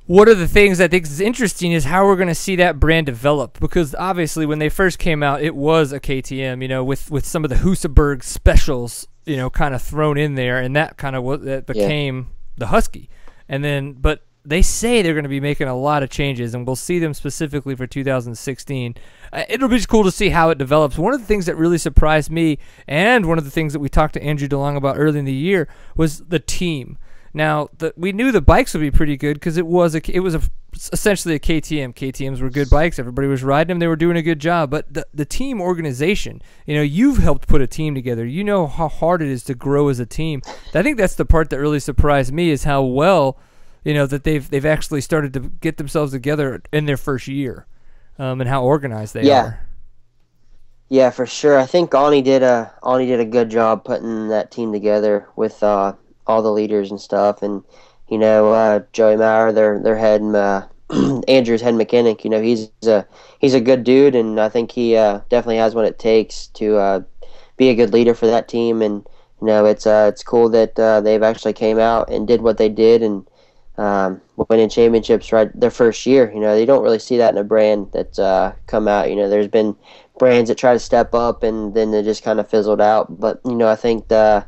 One of the things I think is interesting is how we're going to see that brand develop, because obviously when they first came out, it was a KTM, with some of the Husqvarna specials, kind of thrown in there, and that kind of that became the Husky. And then, but they say they're going to be making a lot of changes, and we'll see them specifically for 2016. It'll be just cool to see how it develops. One of the things that really surprised me, and one of the things that we talked to Andrew DeLong about early in the year, was the team. Now, we knew the bikes would be pretty good because it was essentially a KTM. KTMs were good bikes. Everybody was riding them. They were doing a good job. But the team organization, you've helped put a team together. You know how hard it is to grow as a team. I think that's the part that really surprised me, is how well, that they've actually started to get themselves together in their first year, and how organized they are. Yeah, for sure. I think Ani did a good job putting that team together with all the leaders and stuff, and Joey Maurer, their head, Andrew's head mechanic. He's a good dude, and I think he definitely has what it takes to be a good leader for that team. And it's cool that they've actually came out and did what they did, and winning championships right their first year. You don't really see that in a brand that's come out. There's been brands that try to step up and then they just kind of fizzled out. But I think that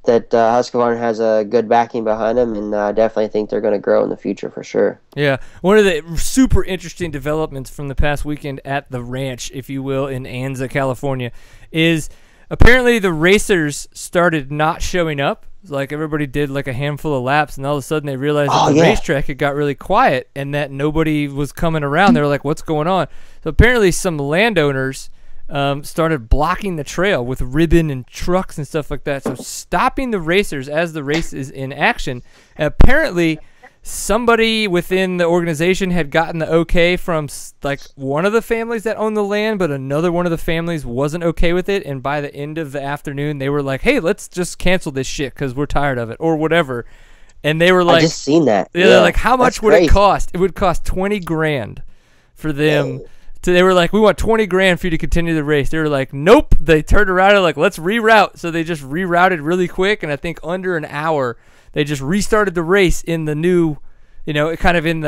Husqvarna has a good backing behind them, and I definitely think they're going to grow in the future for sure. Yeah, one of the super interesting developments from the past weekend at the ranch, if you will, in Anza, California, is apparently the racers started not showing up. Like, everybody did like a handful of laps, and all of a sudden they realized that the racetrack had got really quiet and that nobody was coming around. They were like, what's going on? So apparently some landowners started blocking the trail with ribbon and trucks and stuff like that, so stopping the racers as the race is in action. And apparently somebody within the organization had gotten the okay from like one of the families that owned the land, but another one of the families wasn't okay with it, and by the end of the afternoon they were like, hey, let's just cancel this shit because we're tired of it, or whatever. And they were like, I just seen that. They're like, how much would it cost? It would cost $20,000 for them. So they were like, we want $20,000 for you to continue the race. They were like, nope. They turned around and like, let's reroute. So they just rerouted really quick, and I think under an hour they just restarted the race in the new, restarted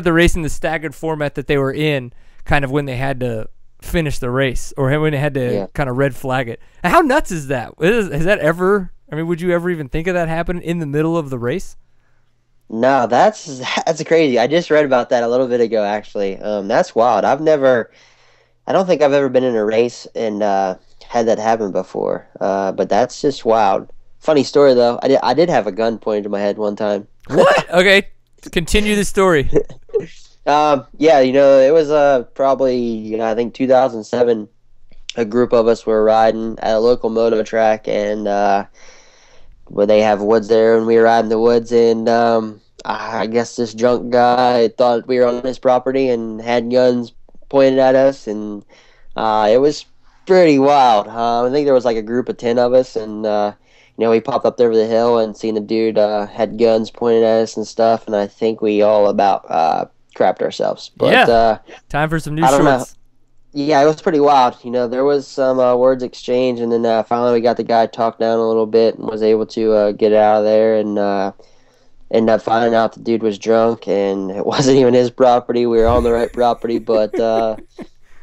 the race in the staggered format that they were in, kind of when they had to finish the race, or when they had to kind of red flag it. And how nuts is that? Has that ever? I mean, would you ever even think of that happening in the middle of the race? No, that's crazy. I just read about that a little bit ago, actually. That's wild. I don't think I've ever been in a race and had that happen before. But that's just wild. Funny story though. I did have a gun pointed to my head one time. What? Okay, continue the story. It was probably I think 2007. A group of us were riding at a local moto track, and where they have woods there, and we were riding the woods, and I guess this drunk guy thought we were on his property and had guns pointed at us, and it was pretty wild. I think there was like a group of 10 of us, and we popped up over the hill and seen the dude had guns pointed at us and stuff, and I think we all about crapped ourselves. But time for some new shorts. Yeah, it was pretty wild. There was some words exchanged, and then finally we got the guy talked down a little bit and was able to get out of there, and ended up finding out the dude was drunk, and it wasn't even his property. We were on the right property, but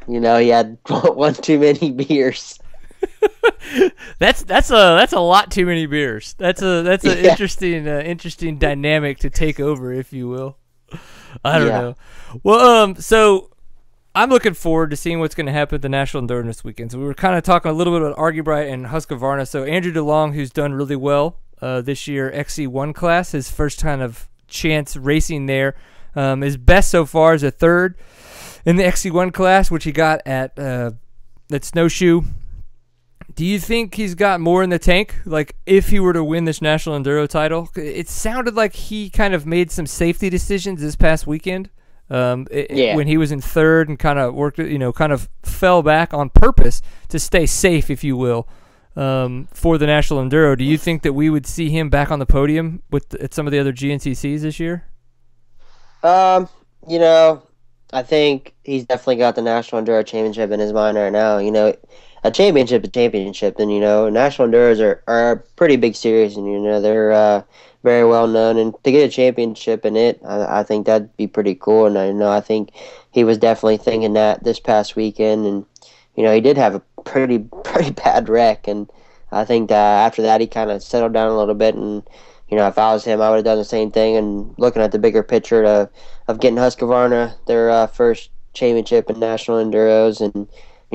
he had one too many beers. That's a lot too many beers. That's an interesting dynamic to take over, if you will. I don't know. Well, so I'm looking forward to seeing what's going to happen at the National Endurance weekend. So we were kind of talking a little bit about Argubright and Husqvarna. So Andrew DeLong, who's done really well this year, XC1 class, his first kind of chance racing there. His best so far is a third in the XC1 class, which he got at Snowshoe Do you think he's got more in the tank? Like, if he were to win this National Enduro title, it sounded like he kind of made some safety decisions this past weekend. When he was in third and kind of worked, kind of fell back on purpose to stay safe, if you will, for the National Enduro. Do you think that we would see him back on the podium at some of the other GNCCs this year? I think he's definitely got the National Enduro Championship in his mind right now. A championship is a championship, and National Enduros are a pretty big series, and they're very well known. And to get a championship in it, I think that'd be pretty cool. And I think he was definitely thinking that this past weekend, and he did have a pretty bad wreck, and I think after that he kind of settled down a little bit. And if I was him, I would have done the same thing. And looking at the bigger picture of getting Husqvarna their first championship in National Enduros, and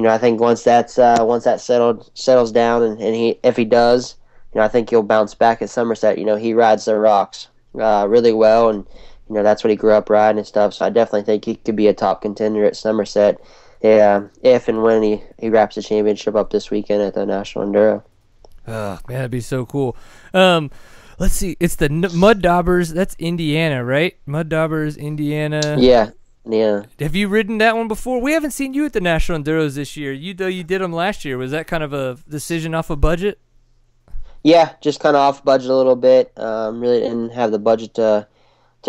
I think once that settles down, and if he does, I think he'll bounce back at Somerset. He rides the rocks really well, and that's what he grew up riding and stuff. So I definitely think he could be a top contender at Somerset, if and when he wraps the championship up this weekend at the National Enduro. Oh man, that'd be so cool. Let's see, it's the Mud Daubers. That's Indiana, right? Mud Daubers, Indiana. Yeah. Have you ridden that one before? We haven't seen you at the National Enduros this year. You did them last year. Was that kind of a decision off a budget? Yeah, just kind of off budget a little bit. Really didn't have the budget to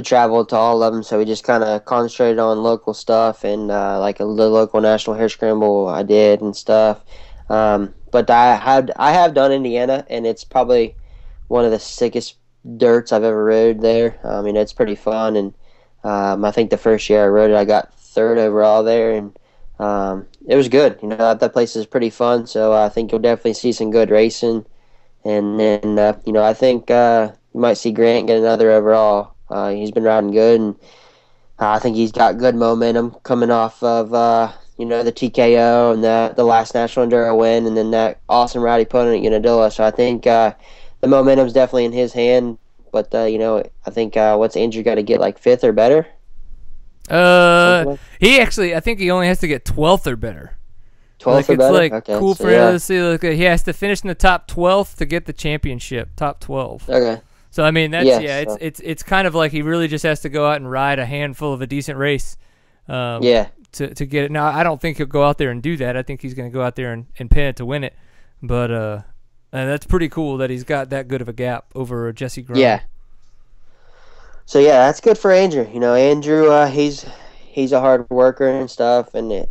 travel to all of them, so we just kind of concentrated on local stuff, and like the local National Hare Scramble I did and stuff. But I have done Indiana, and it's probably one of the sickest dirts I've ever rode there. It's pretty fun, and I think the first year I rode it, I got third overall there, and it was good. That place is pretty fun, so I think you'll definitely see some good racing. And then, I think you might see Grant get another overall. He's been riding good, and I think he's got good momentum coming off of, the TKO and the last National Enduro win, and then that awesome ride he put in at Unadilla. So I think the momentum's definitely in his hand. But, I think what's Andrew got to get, like 5th or better? I think he only has to get 12th or better. 12th or better? Okay, cool for him to see. He has to finish in the top 12th to get the championship. Top 12. Okay. So it's kind of like he really just has to go out and ride a handful of a decent race. To get it. Now I don't think he'll go out there and do that. I think he's going to go out there and pin it to win it. But and that's pretty cool that he's got that good of a gap over Jesse Grom. Yeah. So that's good for Andrew. Andrew, he's a hard worker and stuff, and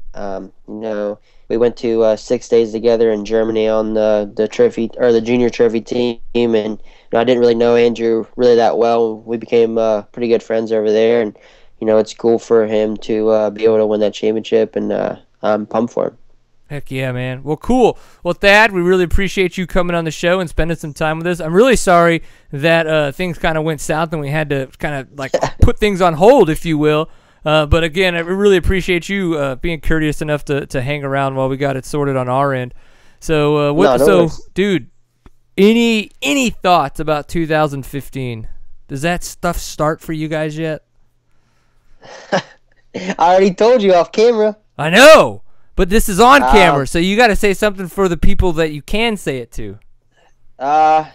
we went to 6 days together in Germany on the trophy or the junior trophy team, and I didn't really know Andrew really that well. We became pretty good friends over there, and it's cool for him to be able to win that championship, and I'm pumped for him. Heck yeah, man. Well, cool. Well, Thad, we really appreciate you coming on the show and spending some time with us. I'm really sorry that things kind of went south and we had to kind of like put things on hold, if you will. But again, I really appreciate you being courteous enough to hang around while we got it sorted on our end. So, dude, any thoughts about 2015? Does that stuff start for you guys yet? I already told you off camera. I know, but this is on camera, so you got to say something for the people that you can say it to. I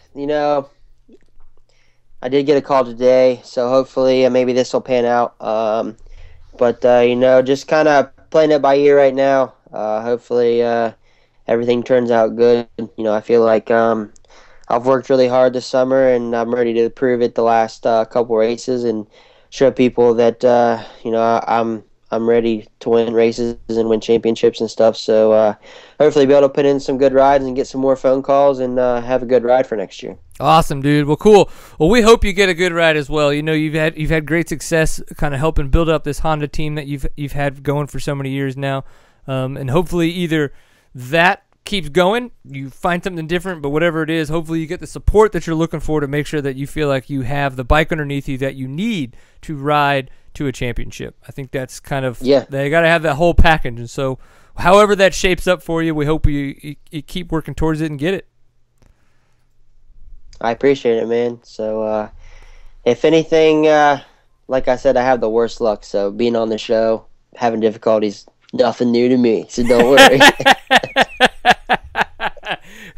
did get a call today, so hopefully maybe this will pan out. But just kind of playing it by ear right now. Hopefully everything turns out good. I feel like I've worked really hard this summer, and I'm ready to prove it the last couple races and show people that I'm ready to win races and win championships and stuff. So hopefully be able to put in some good rides and get some more phone calls and have a good ride for next year. Awesome, dude. Well, cool. Well, we hope you get a good ride as well. You've had great success kind of helping build up this Honda team that you've had going for so many years now. And hopefully either that keeps going, you find something different, but whatever it is, hopefully you get the support that you're looking for to make sure that you feel like you have the bike underneath you that you need to ride to a championship. I think that's kind of, they got to have that whole package. And so however that shapes up for you, we hope you keep working towards it and get it. I appreciate it, man. So if anything, like I said, I have the worst luck. So being on the show, having difficulties, nothing new to me. So don't worry.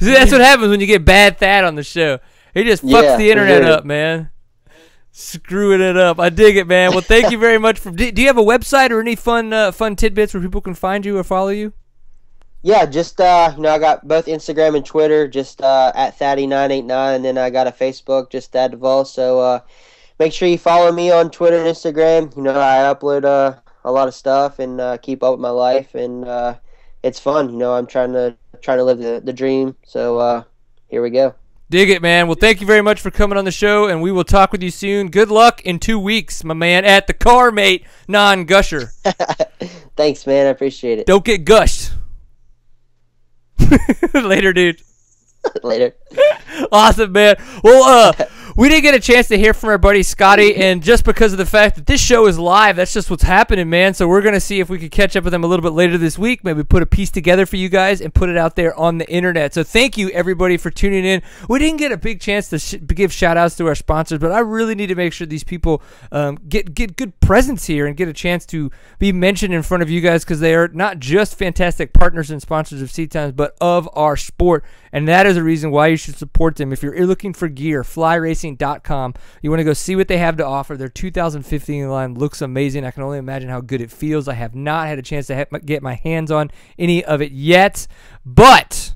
See, that's what happens when you get Bad Thad on the show. He just fucks the internet up, man. Screwing it up. I dig it, man. Well, thank you very much. Do you have a website or any fun tidbits where people can find you or follow you? Yeah, just I got both Instagram and Twitter, just at Thaddy989, and then I got a Facebook, just Thad Duvall. So make sure you follow me on Twitter and Instagram. I upload a lot of stuff and keep up with my life, and it's fun. I'm trying to live the dream. So here we go. Dig it, man. Well, thank you very much for coming on the show, and we will talk with you soon. Good luck in 2 weeks, my man, at the Car Mate non-gusher. Thanks, man. I appreciate it. Don't get gushed. Later, dude. Later. Awesome, man. Well, we didn't get a chance to hear from our buddy Scotty, and just because of the fact that this show is live, that's just what's happening, man. So we're going to see if we could catch up with him a little bit later this week, maybe put a piece together for you guys and put it out there on the internet. So thank you, everybody, for tuning in. We didn't get a big chance to give shout-outs to our sponsors, but I really need to make sure these people get good presence here and get a chance to be mentioned in front of you guys, because they are not just fantastic partners and sponsors of Seat Times, but of our sport. And that is a reason why you should support them. If you're looking for gear, flyracing.com. You want to go see what they have to offer. Their 2015 line looks amazing. I can only imagine how good it feels. I have not had a chance to get my hands on any of it yet. But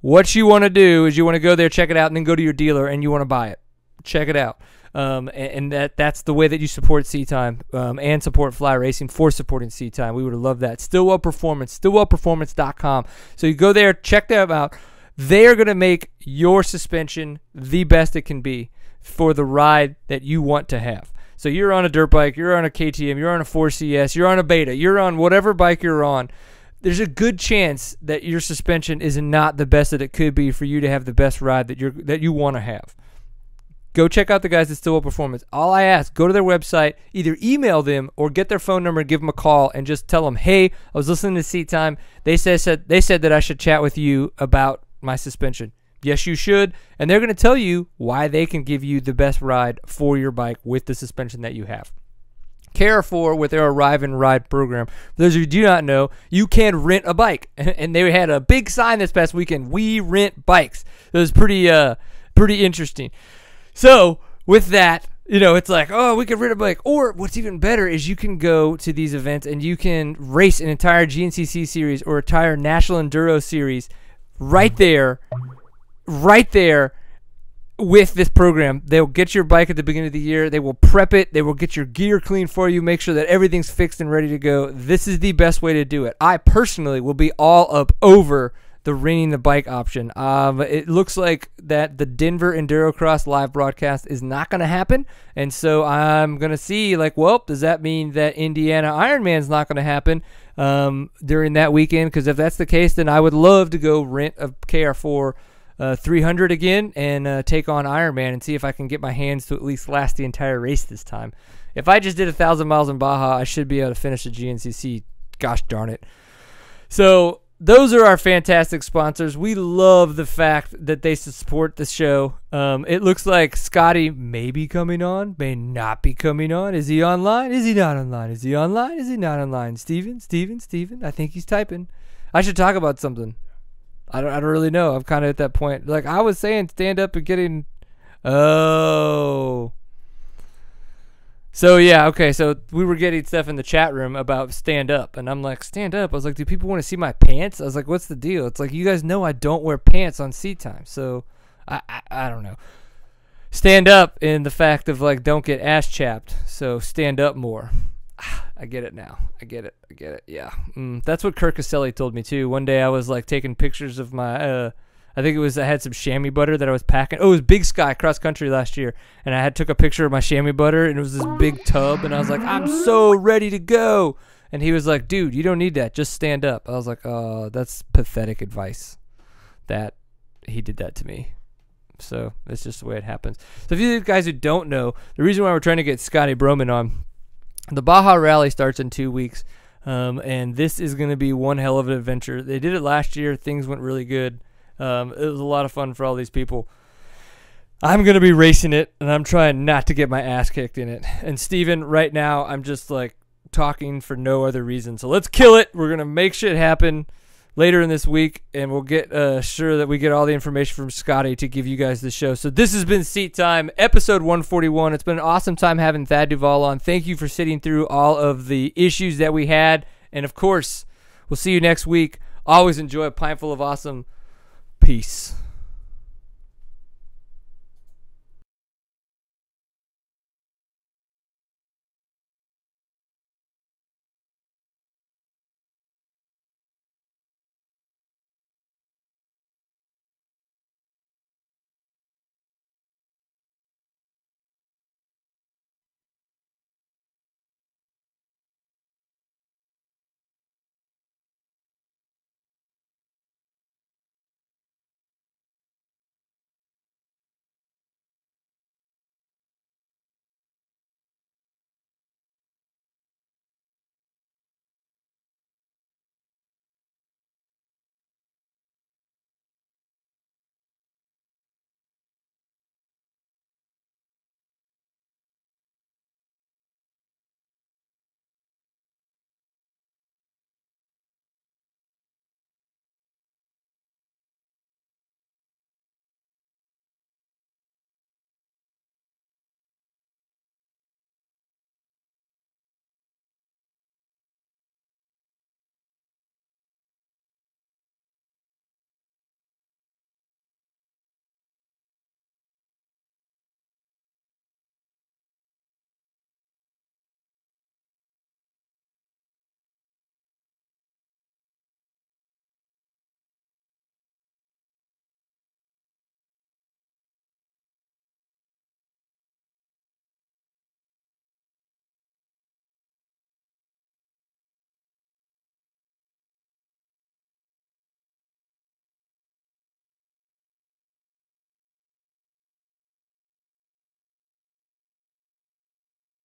what you want to do is you want to go there, check it out, and then go to your dealer and you want to buy it. Check it out. And that's the way that you support Seat Time and support Fly Racing for supporting Seat Time. We would love that. Stillwell Performance, stillwellperformance.com. So you go there, check them out. They are going to make your suspension the best it can be for the ride that you want to have. So you're on a dirt bike, you're on a KTM, you're on a 4CS, you're on a Beta, you're on whatever bike you're on. There's a good chance that your suspension is not the best that it could be for you to have the best ride that you want to have. Go check out the guys at Stillwell Performance. All I ask, go to their website, either email them or get their phone number and give them a call and just tell them, hey, I was listening to Seat Time. They said that I should chat with you about my suspension. Yes, you should. And they're going to tell you why they can give you the best ride for your bike with the suspension that you have. KR4 with their Arrive and Ride program. For those of you who do not know, you can rent a bike. And they had a big sign this past weekend, we rent bikes. It was pretty interesting. So with that, it's like, oh, we could rent a bike. Or what's even better is you can go to these events and you can race an entire GNCC series or entire National Enduro series right there with this program. They'll get your bike at the beginning of the year. They will prep it. They will get your gear clean for you, make sure that everything's fixed and ready to go. This is the best way to do it. I personally will be all up over the renting the bike option. It looks like that the Denver Endurocross live broadcast is not going to happen, and so I'm going to see, does that mean that Indiana Ironman's not going to happen during that weekend? Because if that's the case, then I would love to go rent a KR4 300 again and take on Ironman and see if I can get my hands to at least last the entire race this time. If I just did 1,000 miles in Baja, I should be able to finish the GNCC. Gosh darn it. So those are our fantastic sponsors. We love the fact that they support the show. It looks like Scotty may be coming on, may not be coming on. Is he online? Is he not online? Is he online? Is he not online? Steven? I think he's typing. I should talk about something. I don't really know. I'm kind of at that point. Like I was saying, stand up and getting. Oh. So, yeah, okay, so we were getting stuff in the chat room about stand up, and I'm like, stand up? I was like, do people want to see my pants? I was like, what's the deal? It's like, you guys know I don't wear pants on Seat Time, so I don't know. Stand up in the fact of, don't get ass chapped, so stand up more. I get it now. I get it, yeah. That's what Kirk Caselli told me, too. One day I was, taking pictures of my... I think I had some chamois butter that I was packing. Oh, it was Big Sky cross country last year, and I took a picture of my chamois butter, and it was this big tub, and I was like, I'm so ready to go. And he was like, dude, you don't need that. Just stand up. I was like, oh, that's pathetic advice that he did that to me. So that's just the way it happens. So if you guys who don't know, the reason why we're trying to get Scotty Broman on, the Baja Rally starts in 2 weeks, and this is going to be one hell of an adventure. They did it last year. Things went really good. It was a lot of fun for all these people. I'm going to be racing it, and I'm trying not to get my ass kicked in it. And Steven, right now, I'm just talking for no other reason. So let's kill it. We're going to make shit happen. later in this week, and we'll get sure that we get all the information from Scotty to give you guys the show. So this has been Seat Time, episode 141. It's been an awesome time having Thad Duvall on. Thank you for sitting through all of the issues that we had. And, of course, we'll see you next week. Always enjoy a pint full of awesome. Peace.